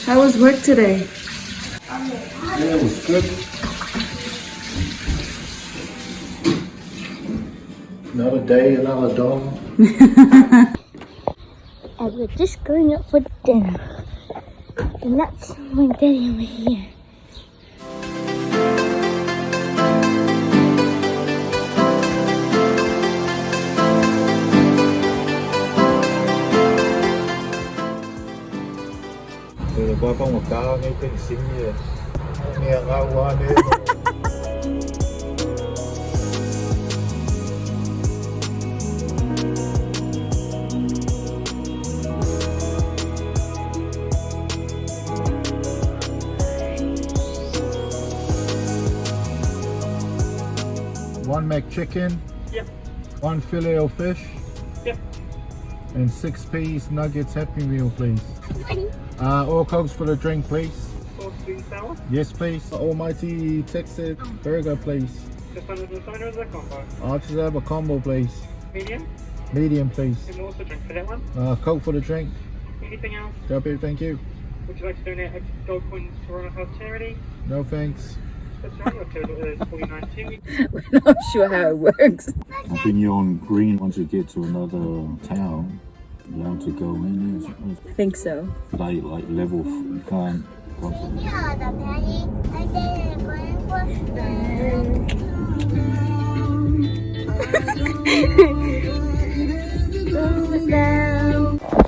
How was work today? Yeah, it was good. Another day, another dollar. And we're just going up for dinner. And that's my daddy over here. Qua có một cao ngay cái xinh như nghe ngao qua đi. One McChicken. Yep. One filet of fish. Yep. And 6-piece nuggets Happy Meal, please. All Cokes for the drink, please. Sauce, sweet and sour. Yes, please. Almighty Texas burger, please. Just under the sign or is that combo? I'll just have a combo, please. Medium. Medium, please. And what's the drink for that one? Coke for the drink. Anything else? Copy, thank you. Would you like to donate extra gold coins to Toronto Health Charity? No thanks. That's right, your total is 49.2. We're not sure how it works. I think you're on green once you get to another town. You're allowed to go in. I think so. Like level, you can't go to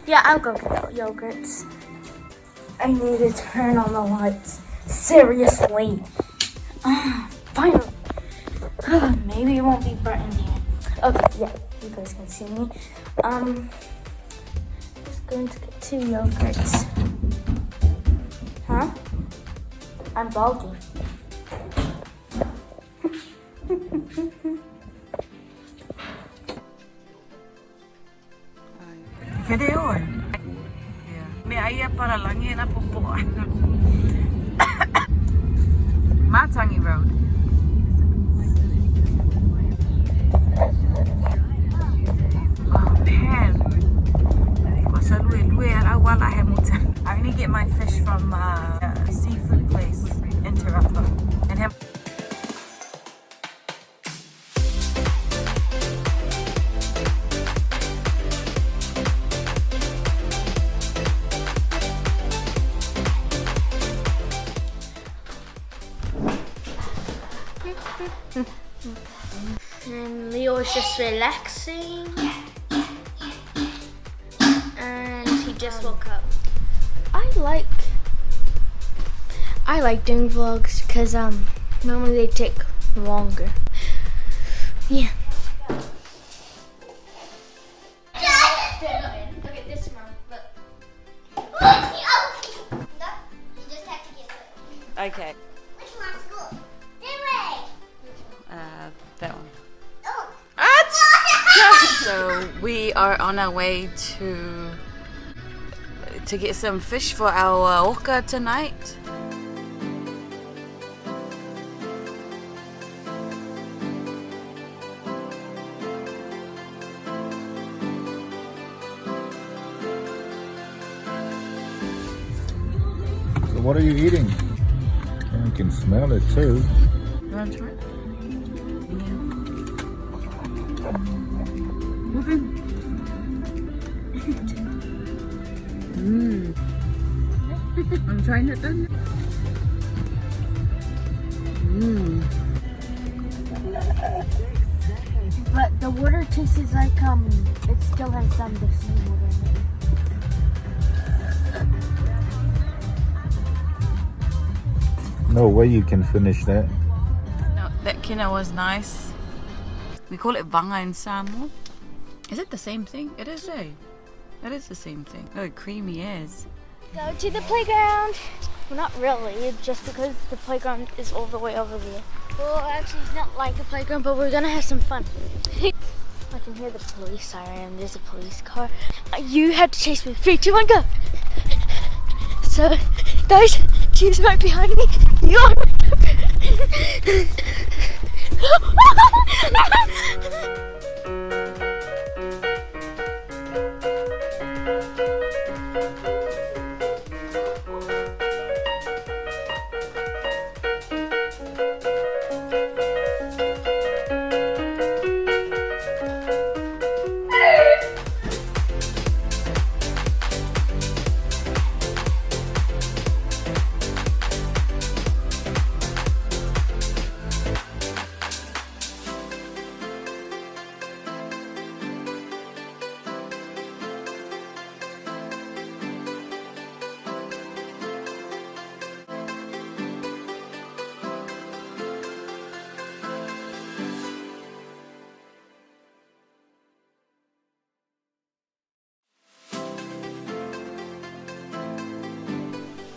Yeah, I'll go get the yogurts. I need to turn on the lights. Seriously. Finally. Maybe it won't be bright in here. Okay, yeah, you guys can see me. Just going to get 2 yogurts. Huh? I'm bulky. Pwede yun. Yeah. May aya para lang yan napupuan. Matangi Road. Oh man. I only get my fish from a seafood place in Toronto. And him. And Leo's just relaxing. And he just woke up. I like doing vlogs because normally they take longer. Yeah. Look at this, Mom. Look. You just have to get it. Okay. Which one's school? This way. That one. Oh. So we are on our way to get some fish for our oka tonight. So what are you eating? And you can smell it too. You want to try it? Moving. I'm trying it then. But the water tastes like it still has some of the seawater in it. No way you can finish that. No, that kina was nice. We call it Bana in Samoa. Is it the same thing? It is, eh? It is the same thing. Oh, creamy is. Go to the playground. Well, not really, just because the playground is all the way over there. Well, actually, it's not like a playground, but we're gonna have some fun. I can hear the police siren. There's a police car. You have to chase me. 3, 2, 1, go! So, guys, she's right behind me. You are.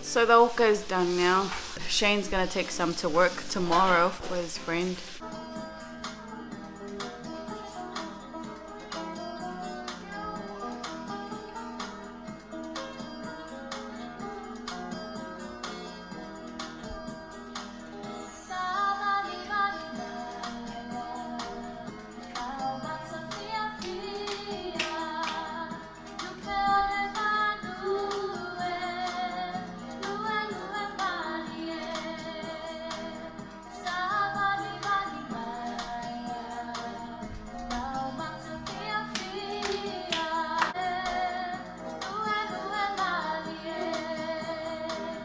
So the oka is done now. Shane's gonna take some to work tomorrow for his friend.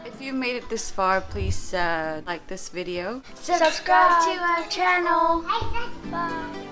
If you made it this far, please like this video. Subscribe to our channel. Bye.